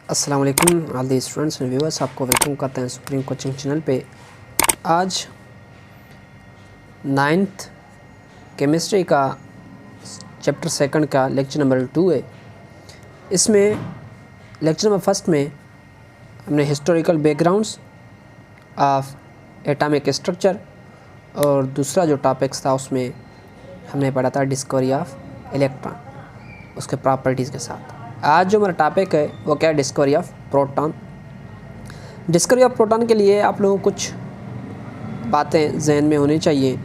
अस्सलाम वालेकुम all the students and viewers, आपको वेलकम करते हैं सुप्रीम कोचिंग चैनल पे। आज 9th केमिस्ट्री का चैप्टर 2 का लेक्चर नंबर 2 है। इसमें लेक्चर नंबर 1 में हमने historical backgrounds of atomic structure और दूसरा जो टॉपिक्स था उसमें हमने पढ़ा था डिस्कवरी ऑफ इलेक्ट्रॉन, उसके प्रॉपर्टीज़ के साथ। आज जो हमारा टॉपिक है वो क्या है? Discovery of proton. Discovery of proton के लिए आप लोगों को कुछ बातें जहन में होनी चाहिए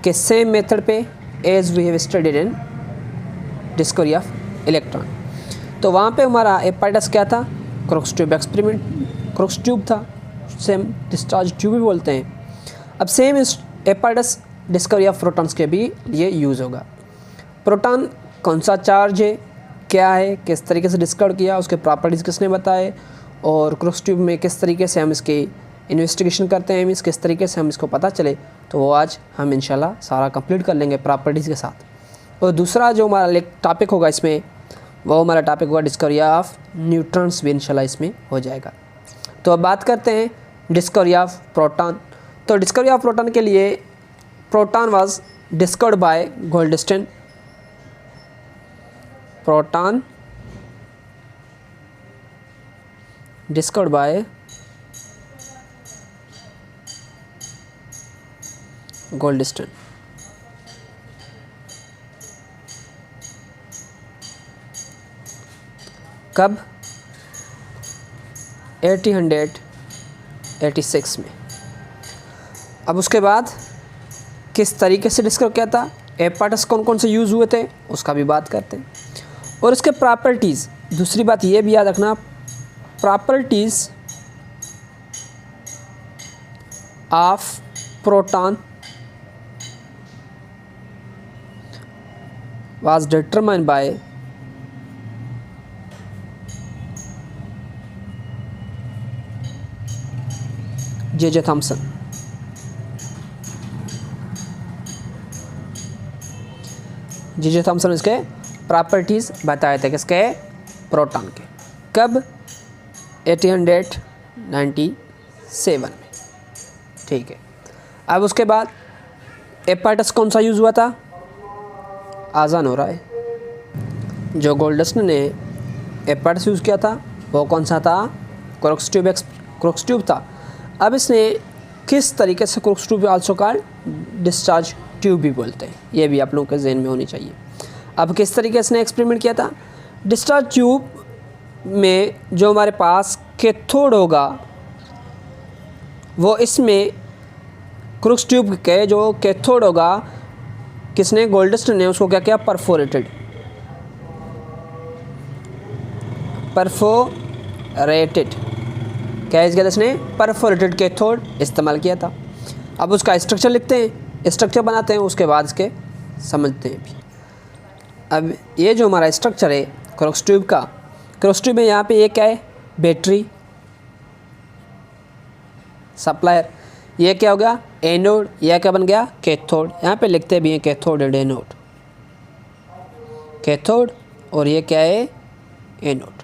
कि सेम मेथड पे as we have studied in discovery of electron. तो वहाँ पे हमारा एपाइटस क्या था? Crookes tube experiment, Crookes tube था, सेम डिस्चार्ज ट्यूब भी बोलते हैं। अब same apparatus discovery of protons के भी लिए यूज़ होगा। प्रोटॉन कौन सा चार्ज है, क्या है, किस तरीके से डिस्कवर किया, उसके प्रॉपर्टीज़ किसने बताए, और क्रोक्स ट्यूब में किस तरीके से हम इसकी इन्वेस्टिगेशन करते हैं, मीन्स किस तरीके से हम इसको पता चले, तो वो आज हम इंशाल्लाह सारा कंप्लीट कर लेंगे प्रॉपर्टीज़ के साथ। और दूसरा जो हमारा टॉपिक होगा इसमें, वो हमारा टॉपिक होगा डिस्कवरी ऑफ न्यूट्रॉन्स, भी इंशाल्लाह इसमें हो जाएगा। तो अब बात करते हैं डिस्कवरी ऑफ प्रोटॉन। तो डिस्कवरी ऑफ प्रोटॉन के लिए proton was discovered by Goldstein. Proton discovered by Goldstein. कब? 1886 में। अब उसके बाद किस तरीके से डिस्कवर किया था, एपाइटस कौन कौन से यूज़ हुए थे, उसका भी बात करते हैं। और इसके प्रॉपर्टीज़, दूसरी बात ये भी याद रखना, properties of proton was determined by J Thomson. J Thomson इसके प्रॉपर्टीज़ बताए थे, किसके? प्रोटॉन के। कब? 1897 में। ठीक है। अब उसके बाद एपाइटस कौन सा यूज़ हुआ था? आसान हो रहा है। जो गोल्डस्टीन ने एपाइटस यूज़ किया था वो कौन सा था? क्रोक्स ट्यूब था। अब इसने किस तरीके से, Crookes tube also called discharge tube भी बोलते हैं, ये भी आप लोगों के जहन में होनी चाहिए। अब किस तरीके से इसने एक्सपेरिमेंट किया था? डिस्चार्ज ट्यूब में जो हमारे पास कैथोड होगा वो इसमें क्रोक्स ट्यूब के जो कैथोड होगा, किसने? गोल्डस्टीन ने उसको क्या किया? परफोरेटेड क्या किया था इसने? परफोरेटेड कैथोड इस्तेमाल किया था। अब उसका स्ट्रक्चर लिखते हैं, स्ट्रक्चर बनाते हैं, उसके बाद इसके समझते हैं भी। अब ये जो हमारा स्ट्रक्चर है क्रोक्स ट्यूब का, क्रोक्स ट्यूब में यहाँ पे ये क्या है? Battery supplier. ये क्या हो गया? एनोड। यह क्या बन गया? कैथोड। यहाँ पे लिखते भी हैं कैथोड एंड एनोड, कैथोड, और ये क्या है? एनोड।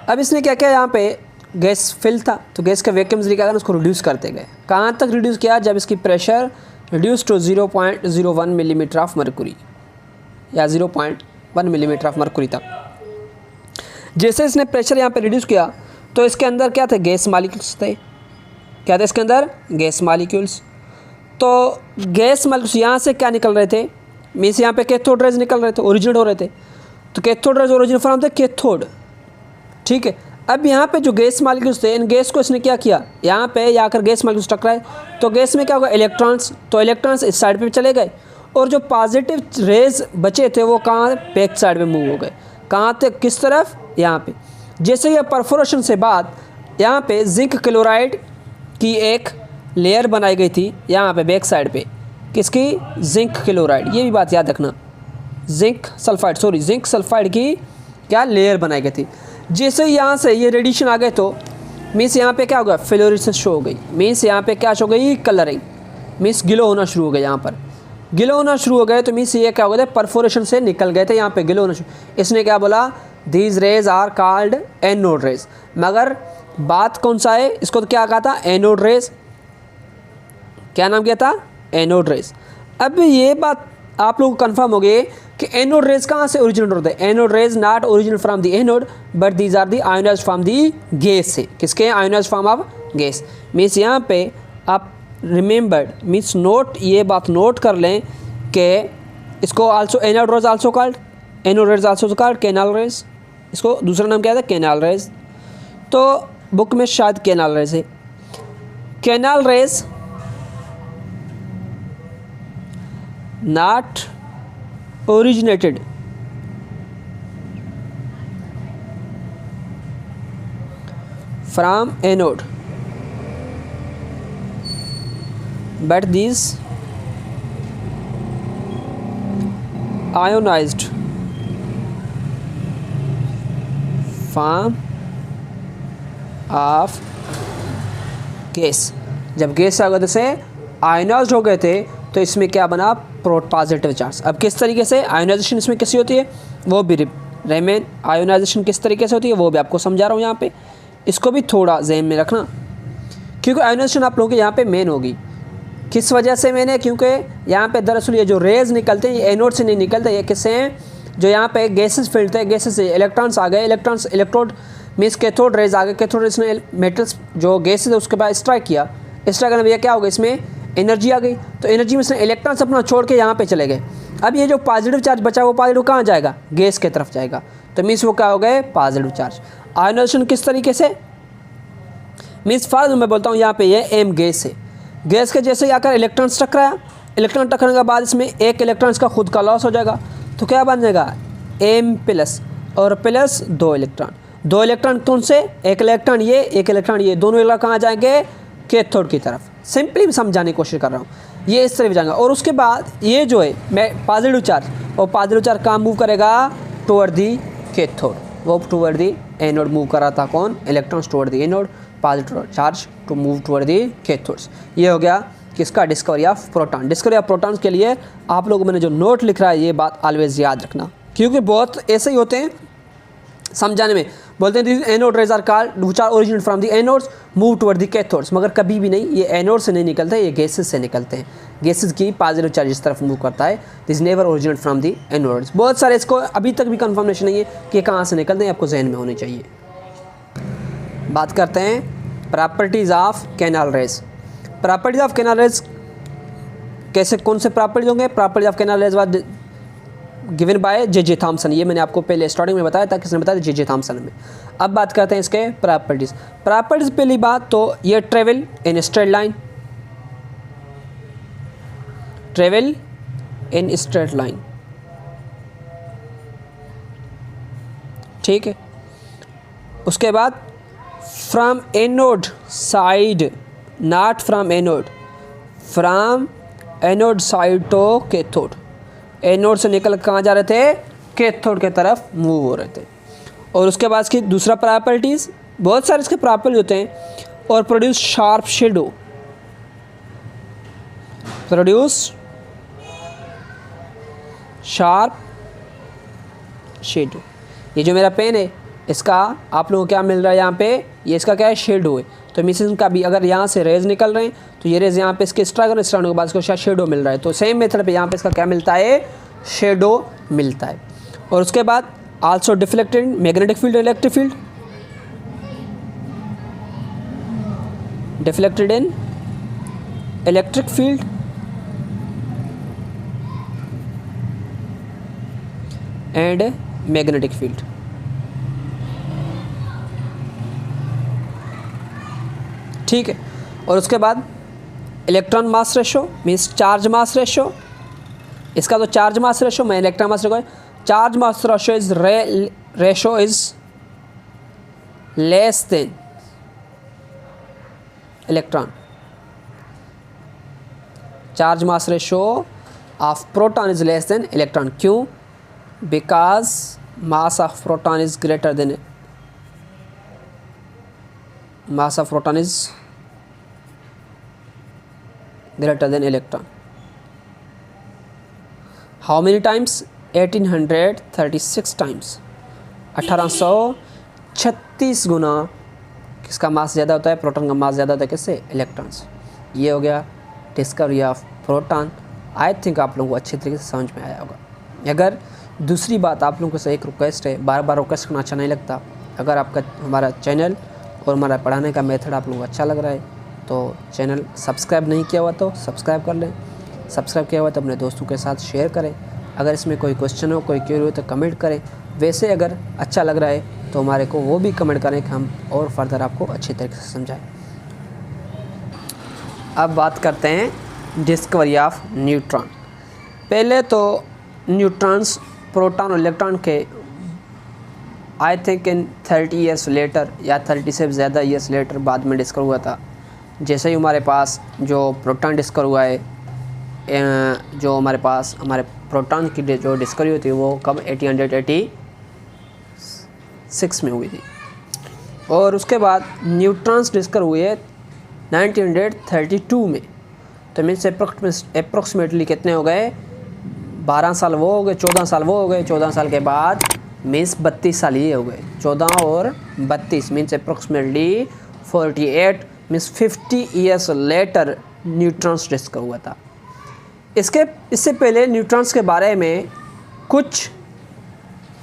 अब इसने क्या किया? यहाँ पे गैस फिल था, तो गैस का वैक्यूम क्या था, उसको रिड्यूस करते गए। कहाँ तक रिड्यूस किया? जब इसकी pressure reduce to 0.01 millimetre of mercury, या 0.1 मिलीमीटर ऑफ मरकुरी तक। जैसे इसने प्रेशर यहाँ पे रिड्यूस किया तो इसके अंदर क्या थे? गैस मॉलिक्यूल्स थे। क्या थे इसके अंदर? Gas molecules. तो गैस मॉलिक्यूल्स यहाँ से क्या निकल रहे थे? मीन्स यहाँ पे कैथोड रेज निकल रहे थे, ओरिजिनेट हो रहे थे। तो कैथोड रेज ओरिजिन फॉर्म थे कैथोड। ठीक है। अब यहाँ पे जो गैस मॉलिक्यूल्स थे, इन गैस को इसने क्या किया? यहाँ पे आकर गैस मॉलिक्यूल्स टकराए, तो गैस में क्या होगा? इलेक्ट्रॉन्स। तो इलेक्ट्रॉन्स इस साइड पे चले गए, और जो पॉजिटिव रेज बचे थे वो कहाँ? बैक साइड में मूव हो गए। कहाँ थे? किस तरफ? यहाँ पे। जैसे ये परफोरेशन से बाद यहाँ पे जिंक क्लोराइड की एक लेयर बनाई गई थी, यहाँ पे बैक साइड पे। किसकी? Zinc chloride. ये भी बात याद रखना, जिंक सल्फाइड की क्या लेयर बनाई गई थी। जैसे यहाँ से ये रेडिएशन आ गए तो मीन्स यहाँ पे क्या होगा? फ्लोरेसेंस शो हो गई। मीन्स यहाँ पे क्या शो हो गई? कलरिंग। मीन्स गिलो होना शुरू हो गया। यहाँ पर गिलो होना शुरू हो गए तो मीन्स ये क्या हो गया? परफोरेशन से निकल गए थे, यहाँ पे गिलो होना शुरू। इसने क्या बोला? These rays are called anode rays. मगर बात कौन सा है, इसको तो क्या कहा था, एनोड रेज। क्या नाम किया था, एनोड रेज। अब ये बात आप लोगों को कन्फर्म हो गई कि एनोड रेज कहाँ से ओरिजिनेट होते हैं। Anode rays not original from the anode but these are the ionised from the gas से। किसके, ionised from of gas. Means यहाँ पे आप रिमेंबर्ड मीन्स नोट, ये बात नोट कर लें कि इसको also anode rays also called, anode raise also called canal raise. इसको दूसरा नाम क्या था, कैनाल रेज। तो बुक में शायद कैनाल रेज है। Canal raise not originated from anode but these ionized form of gas। जब गैस आ गए थे आयोनाइज्ड हो गए थे तो इसमें क्या बना, पॉजिटिव चार्ज। अब किस तरीके से आयोनाइजेशन इसमें कैसी होती है वो भी रेमेन, आयोनाइजेशन किस तरीके से होती है वो भी आपको समझा रहा हूँ यहाँ पे। इसको भी थोड़ा ज़हन में रखना क्योंकि आयोनाइजेशन आप लोगों के यहाँ पे मेन होगी। किस वजह से मेन है, क्योंकि यहाँ पे दरअसल ये जो रेज निकलते हैं ये एनोड से नहीं निकलते, ये किससे हैं, जो यहाँ पे गैसेस फील्ड थे, गैसेस से इलेक्ट्रॉन्स आ गए, electrons electrode means cathode rays आ गए, कैथोड रेज ने मेटल्स जो गैसेस है उसके बाद स्ट्राइक किया, स्ट्राइक करने में क्या होगा, इसमें एनर्जी आ गई। तो एनर्जी में से इलेक्ट्रॉन्स अपना छोड़ के यहाँ पे चले गए। अब ये जो पॉजिटिव चार्ज बचा वो पॉजिटिव कहाँ जाएगा, गैस की तरफ जाएगा। तो मीन्स वो क्या हो गए, पॉजिटिव चार्ज। आयोनाइजेशन किस तरीके से, मीन्स फर्ज मैं बोलता हूँ यहाँ पे ये एम गैस है, गैस के जैसे ही आकर इलेक्ट्रॉन्स टकराया, इलेक्ट्रॉन टकराने के बाद इसमें एक इलेक्ट्रॉन इसका खुद का लॉस हो जाएगा। तो क्या बन जाएगा, एम प्लस और प्लस 2 इलेक्ट्रॉन। 2 इलेक्ट्रॉन कौन से, एक इलेक्ट्रॉन ये, एक इलेक्ट्रॉन ये, दोनों इलेक्ट्रॉन कहाँ जाएंगे, कैथोड की तरफ। सिंपली समझाने की कोशिश कर रहा हूँ, ये इस तरफ जाएगा। और उसके बाद ये जो है मैं पॉजिटिव चार्ज, और पॉजिटिव चार्ज कहाँ मूव करेगा, टुवर्ड दी कैथोड, वो टुवर्ड दी एनोड मूव कर रहा था, कौन, electrons toward the anode, positive charge to move toward the cathodes. ये हो गया किसका, discovery of proton. Discovery of protons के लिए आप लोगों मैंने जो नोट लिख रहा है ये बात ऑलवेज याद रखना, क्योंकि बहुत ऐसे ही होते हैं समझाने में, बोलते हैं anode rays are called which are originate from the anodes move toward the cathodes, मगर कभी भी नहीं, ये एनोड से नहीं निकलते, ये गैसेस से निकलते हैं। गैसेस की पॉजिटिव चार्ज इस तरफ मूव करता है, this never originate from the anodes. बहुत सारे इसको अभी तक भी कंफर्मेशन नहीं है कि कहाँ से निकलते हैं, आपको जहन में होनी चाहिए। बात करते हैं properties of canal raise. Properties of canal raise कैसे, कौन से प्रॉपर्टीज होंगे, properties of canal raise was given by J Thomson. ये मैंने आपको पहले स्टार्टिंग में बताया था, किसने बताया, जे थॉमसन में। अब बात करते हैं इसके प्रॉपर्टीज़। प्रॉपर्टीज़ पहली बात तो ये travel in straight line, travel in straight line, ठीक है। उसके बाद from anode side, not from anode, from anode side to cathode, anode से निकल कहाँ जा रहे थे, कैथोड के तरफ मूव हो रहे थे। और उसके बाद इसकी दूसरा प्रॉपर्टीज़, बहुत सारे इसके प्रॉपर्टीज होते हैं, और produce sharp shadow, produce sharp shadow. ये जो मेरा पेन है इसका आप लोगों को क्या मिल रहा है यहाँ पे, ये इसका क्या है, शेडो है। तो मिशन का भी अगर यहाँ से रेज निकल रहे हैं तो ये रेज यहाँ पे इसके स्ट्राइक और स्ट्राइक के बाद इसको शायद शेडो मिल रहा है। तो सेम मेथड पे यहाँ पे इसका क्या मिलता है, शेडो मिलता है। और उसके बाद also deflected magnetic field, electric field, deflected in electric field and magnetic field. ठीक है। और उसके बाद electron mass ratio means charge mass ratio, इसका तो चार्ज मास रेशो, मैं electron mass ratio, charge mass ratio is ratio is less than electron, charge mass ratio of proton is less than electron. क्यों, because mass of proton is greater than, mass of proton is greater than electron. How many times? 1836 times, 1836 36 गुना किसका मास ज़्यादा होता है, proton का मास ज़्यादा होता है किससे, इलेक्ट्रॉन्स। ये हो गया discovery of proton. I think आप लोगों को अच्छी तरीके से समझ में आया होगा। अगर दूसरी बात आप लोगों से एक रिक्वेस्ट है, बार बार रिक्वेस्ट करना अच्छा नहीं लगता, अगर आपका हमारा चैनल और हमारा पढ़ाने का मेथड आप लोगों को अच्छा लग रहा है तो चैनल सब्सक्राइब नहीं किया हुआ तो सब्सक्राइब कर लें, सब्सक्राइब किया हुआ तो अपने दोस्तों के साथ शेयर करें। अगर इसमें कोई क्वेश्चन हो, कोई क्वेरी हो तो कमेंट करें। वैसे अगर अच्छा लग रहा है तो हमारे को वो भी कमेंट करें कि हम और फर्दर आपको अच्छी तरीके से समझाएं। अब बात करते हैं डिस्कवरी ऑफ न्यूट्रॉन। पहले तो न्यूट्रॉन्स, प्रोटॉन और इलेक्ट्रॉन के I think in 30 years later या 30 से ज़्यादा ईयर्स लेटर बाद में डिस्कवर हुआ था। जैसे ही हमारे पास जो प्रोटॉन डिस्कवर हुआ है, जो हमारे पास हमारे प्रोटॉन की जो डिस्कवरी हुई थी वो कब 1886 में हुई थी। और उसके बाद न्यूट्रॉन्स डिस्कवर हुए 1932 में। तो मीन्स अप्रोक्सीमेटली कितने हो गए, 12 साल वो हो गए, 14 साल वो हो गए, 14 साल के बाद मीन्स 32 साल ये हो गए, 14 और 32 means approximately 48 means 50 years later neutrons discover हुआ था। इससे पहले न्यूट्रॉन्स के बारे में कुछ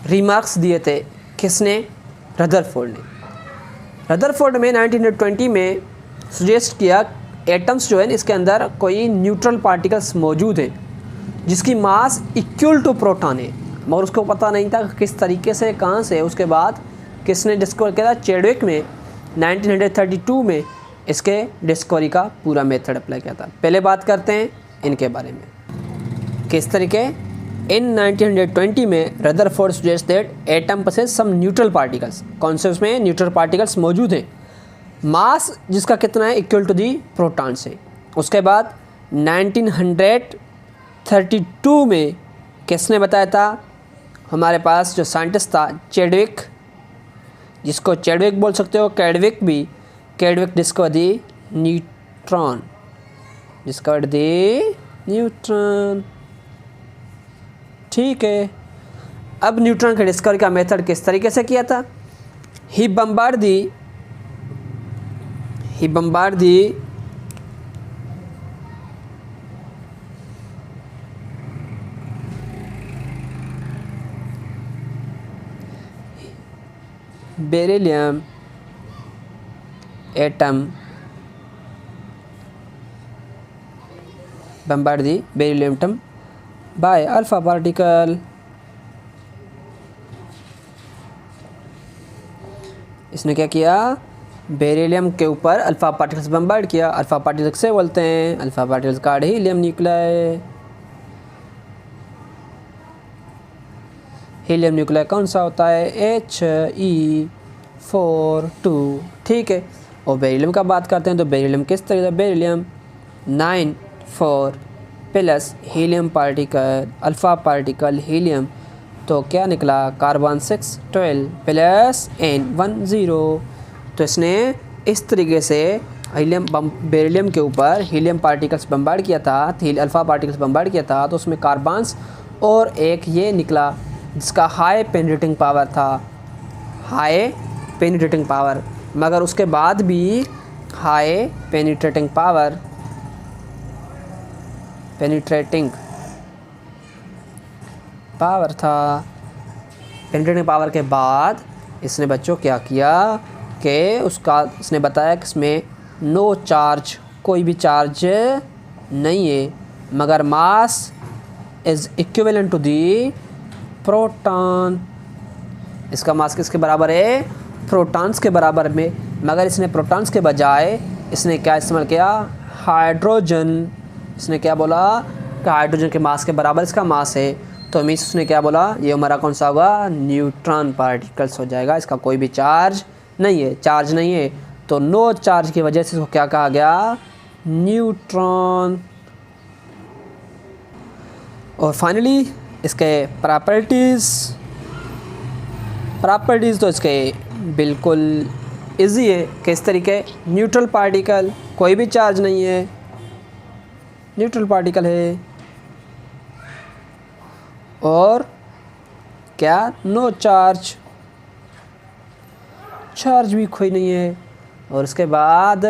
रिमार्क्स दिए थे किसने, रदरफोर्ड ने। रदरफोर्ड में 1920 में सजेस्ट किया एटम्स जो है इसके अंदर कोई न्यूट्रल पार्टिकल्स मौजूद हैं जिसकी मास इक्वल टू प्रोटॉन है, मगर उसको पता नहीं था किस तरीके से, कहाँ से। उसके बाद किसने डिस्कवर किया था, चैडविक में 1932 में इसके डिस्कवरी का पूरा मेथड अप्लाई किया था। पहले बात करते हैं इनके बारे में किस तरीके। इन 1920 में Rutherford suggest that atom possess some neutral particles, कौन से उसमें न्यूट्रल पार्टिकल्स मौजूद हैं, मास जिसका कितना है, इक्वल टू दी प्रोटॉन से। उसके बाद 1932 में किसने बताया था, हमारे पास जो साइंटिस्ट था चैडविक, जिसको चैडविक बोल सकते हो, कैडविक भी, कैडविक डिस्कवर दी न्यूट्रॉन, डिस्कवर्ड दी न्यूट्रॉन। ठीक है, अब न्यूट्रॉन के डिस्कवरी का मेथड किस तरीके से किया था, he bombard the beryllium atom, bombard the beryllium atom by alpha particle. इसने क्या किया, बेरिलियम के ऊपर अल्फा पार्टिकल्स बम्बार्ड किया। अल्फा पार्टिकल्स से बोलते हैं, अल्फा पार्टिकल्स का हीलियम न्यूक्लियाई। हीलियम न्यूक्लियाई कौन सा होता है, He42। ठीक है, और बेरिलियम का बात करते हैं तो बेरिलियम किस तरीके से, beryllium 94 plus helium particle, alpha particle helium, तो क्या निकला, कार्बन 612 प्लस N10। तो इसने इस तरीके से बेरिलियम के ऊपर हीलियम पार्टिकल्स बम्बार्ड किया था, अल्फ़ा पार्टिकल्स बम्बार्ड किया था, तो उसमें कार्बन्स और एक ये निकला जिसका हाई पेनिट्रेटिंग पावर था, हाई पेनिट्रेटिंग पावर, मगर उसके बाद भी हाई पेनिट्रेटिंग पावर था। पेनिट्रेटिंग पावर के बाद इसने बच्चों क्या किया कि इसने बताया कि इसमें नो चार्ज, कोई भी चार्ज नहीं है, मगर mass is equivalent to the proton. इसका मास किसके बराबर है, प्रोटॉन्स के बराबर में, मगर इसने प्रोटॉन्स के बजाय इसने क्या इस्तेमाल किया, हाइड्रोजन। इसने क्या बोला कि हाइड्रोजन के मास के बराबर इसका मास है, तो मीन्स उसने क्या बोला, ये हमारा कौन सा होगा, न्यूट्रॉन पार्टिकल्स हो जाएगा, इसका कोई भी चार्ज नहीं है, तो नो चार्ज की वजह से इसको क्या कहा गया, न्यूट्रॉन। और फाइनली इसके प्रॉपर्टीज़ तो इसके बिल्कुल इजी है। किस तरीके, न्यूट्रल पार्टिकल, कोई भी चार्ज नहीं है, न्यूट्रल पार्टिकल है, और क्या, नो चार्ज। चार्ज भी कोई नहीं है। और उसके बाद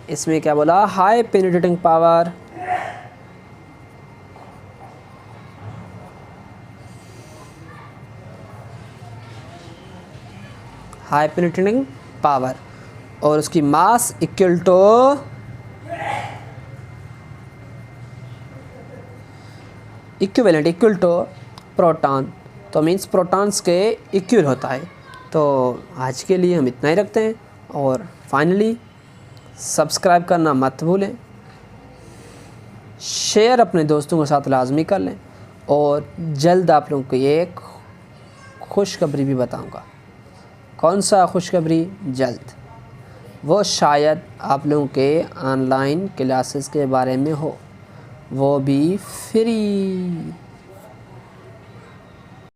इसमें क्या बोला, high penetrating power, high penetrating power, और उसकी mass equal to equal to proton, तो मीन्स प्रोटॉन्स के इक्वल होता है। तो आज के लिए हम इतना ही रखते हैं, और फाइनली सब्सक्राइब करना मत भूलें, शेयर अपने दोस्तों के साथ लाजमी कर लें, और जल्द आप लोगों को एक खुशखबरी भी बताऊंगा। कौन सा खुशखबरी? जल्द, वो शायद आप लोगों के ऑनलाइन क्लासेस के बारे में हो, वो भी फ्री।